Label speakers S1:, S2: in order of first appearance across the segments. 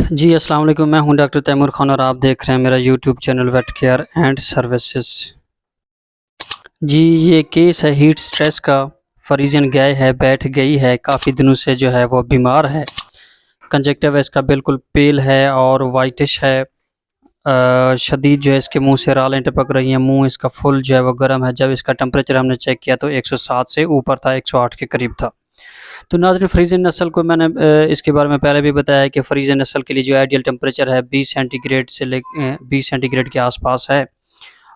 S1: जी, अस्सलाम वालेकुम। मैं हूँ डॉक्टर तैमूर खान और आप देख रहे हैं मेरा YouTube channel vet care and services. जी, ये केस है हीट स्ट्रेस का। फरीजन गाय है, बैठ गई है, काफ़ी दिनों से जो है वो बीमार है। कंजक्टिवा इसका बिल्कुल पेल है और वाइटिश है। शदीद जो है इसके मुंह से रालें टपक रही हैं, मुंह इसका फुल जो है वो गर्म है। जब इसका टेम्परेचर हमने चेक किया तो 107 से ऊपर था, 108 के करीब था। तो नाज़रीन, फ्रीज़न नस्ल को मैंने इसके बारे में पहले भी बताया है कि फ्रीज़न नस्ल के लिए जो आइडियल टेम्परेचर है 20 सेंटीग्रेड से 20 सेंटीग्रेड के आसपास है।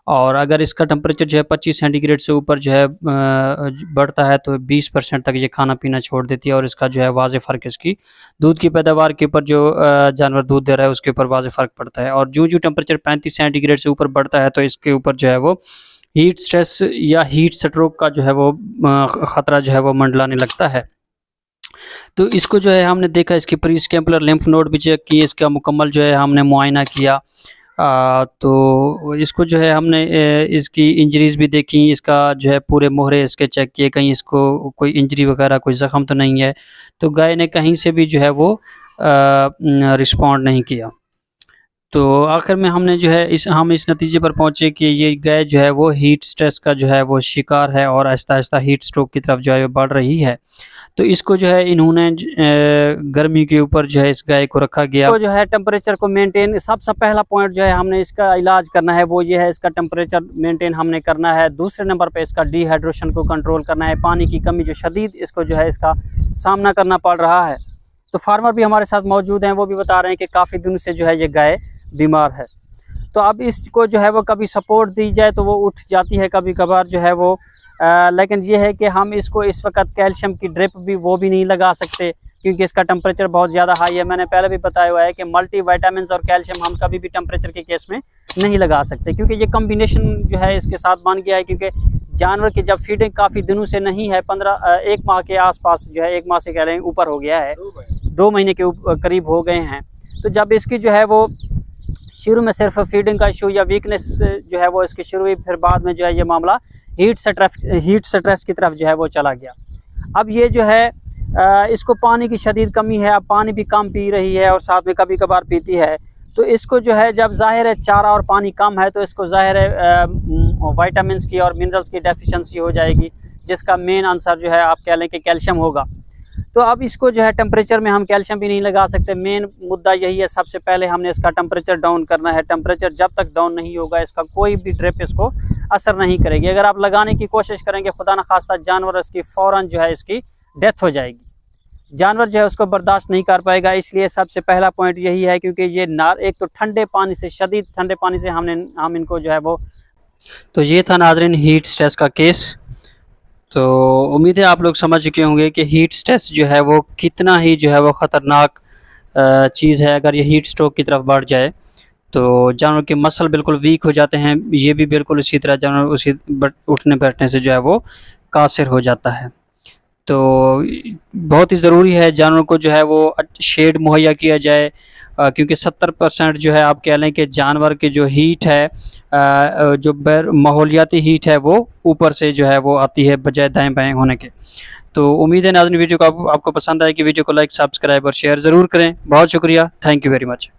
S1: और अगर इसका टेम्परेचर जो है 25 सेंटीग्रेड से ऊपर जो है बढ़ता है तो 20% तक ये खाना पीना छोड़ देती है। और इसका जो है वाज़े फ़र्क इसकी दूध की पैदावार के ऊपर, जो जानवर दूध दे रहा है उसके ऊपर वाज़े फ़र्क पड़ता है। और जो टेम्परेचर 35 सेंटीग्रेड से ऊपर बढ़ता है तो इसके ऊपर जो है वो हीट स्ट्रेस या हीट स्ट्रोक का जो है वो ख़तरा जो है वो मंडलाने लगता है। तो इसको जो है हमने देखा, इसकी प्री स्कैपुलर लिम्फ नोड भी चेक किए, इसका मुकम्मल जो है हमने मुआयना किया। तो इसको जो है हमने इसकी इंजरीज़ भी देखी, इसका जो है पूरे मोहरे इसके चेक किए, कहीं इसको कोई इंजरी वगैरह कोई ज़ख़म तो नहीं है। तो गाय ने कहीं से भी जो है वो रिस्पॉन्ड नहीं किया। तो आखिर में हमने जो है हम इस नतीजे पर पहुँचे कि ये गाय जो है वो हीट स्ट्रेस का जो है वो शिकार है और आहिस्ता-आहिस्ता हीट स्ट्रोक की तरफ जो है बढ़ रही है। तो इसको जो है इन्होंने गर्मी के ऊपर जो है इस गाय को रखा गया। तो जो है टेम्परेचर को मेंटेन, सबसे पहला पॉइंट जो है हमने इसका इलाज करना है वो ये है, इसका टेम्परेचर मेंटेन हमने करना है। दूसरे नंबर पे इसका डिहाइड्रेशन को कंट्रोल करना है, पानी की कमी जो शदीद इसको जो है इसका सामना करना पड़ रहा है। तो फार्मर भी हमारे साथ मौजूद हैं, वो भी बता रहे हैं कि काफ़ी दिनों से जो है ये गाय बीमार है। तो अब इसको जो है वो कभी सपोर्ट दी जाए तो वो उठ जाती है, कभी कभार जो है वो लेकिन ये है कि हम इसको इस वक्त कैल्शियम की ड्रिप भी वो भी नहीं लगा सकते क्योंकि इसका टेम्परेचर बहुत ज़्यादा हाई है। मैंने पहले भी बताया हुआ है कि मल्टी विटामिन्स और कैल्शियम हम कभी भी टेम्परेचर के केस में नहीं लगा सकते क्योंकि ये कम्बिनेशन जो है इसके साथ बन गया है। क्योंकि जानवर की जब फीडिंग काफ़ी दिनों से नहीं है, 1 माह के आसपास जो है, 1 माह से कह रहे हैं ऊपर हो गया है, 2 महीने के करीब हो गए हैं। तो जब इसकी जो है वो शुरू में सिर्फ फीडिंग का इशू या वीकनेस जो है वो इसकी शुरू हुई, फिर बाद में जो है ये मामला हीट स्ट्रेस की तरफ जो है वो चला गया। अब ये जो है इसको पानी की शदीद कमी है, अब पानी भी कम पी रही है और साथ में कभी कभार पीती है। तो इसको जो है जब ज़ाहिर है चारा और पानी कम है तो इसको ज़ाहिर है विटामिन्स की और मिनरल्स की डेफिशिएंसी हो जाएगी, जिसका मेन आंसर जो है आप कह लें कि कैल्शियम होगा। तो अब इसको जो है टेम्परेचर में हम कैल्शियम भी नहीं लगा सकते। मेन मुद्दा यही है, सबसे पहले हमने इसका टेम्परेचर डाउन करना है। टेम्परेचर जब तक डाउन नहीं होगा इसका कोई भी ड्रिप इसको असर नहीं करेगी। अगर आप लगाने की कोशिश करेंगे, खुदा न खास्ता जानवर इसकी फ़ौरन जो है इसकी डेथ हो जाएगी, जानवर जो है उसको बर्दाश्त नहीं कर पाएगा। इसलिए सबसे पहला पॉइंट यही है, क्योंकि ये एक तो ठंडे पानी से, शदीद ठंडे पानी से हम इनको जो है वो। तो ये था नाज़रीन हीट स्ट्रेस का केस। तो उम्मीद है आप लोग समझ चुके होंगे कि हीट स्ट्रेस जो है वो कितना ही जो है वो ख़तरनाक चीज़ है। अगर ये हीट स्ट्रोक की तरफ बढ़ जाए तो जानवर के मसल बिल्कुल वीक हो जाते हैं। ये भी बिल्कुल उसी तरह जानवर उसी उठने बैठने से जो है वो कासिर हो जाता है। तो बहुत ही ज़रूरी है जानवर को जो है वो शेड मुहैया किया जाए, क्योंकि 70% जो है आप कह लें कि जानवर के जो हीट है, जो माहौलियाती हीट है वो ऊपर से जो है वो आती है बजाय दाएं बाएं होने के। तो उम्मीद है नाज़रीन वीडियो को आपको पसंद आए कि वीडियो को लाइक, सब्सक्राइब और शेयर ज़रूर करें। बहुत शुक्रिया, थैंक यू वेरी मच।